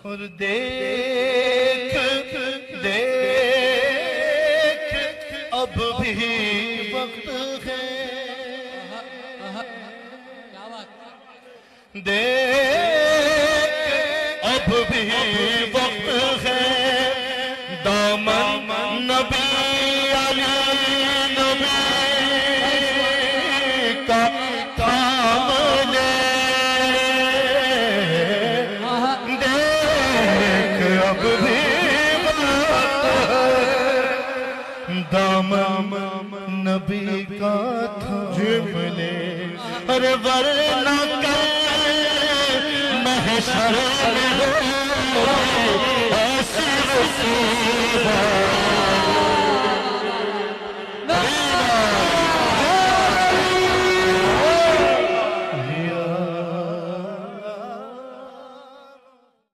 और देख देख अब भी वक्त है, देख अब भी वक्त है, दामन नबी अली नबी का थाम ले, देख अब भी वक्त है, दामन नबी का थाम ले। अरे वरना महशर में हो ऐसी रसूल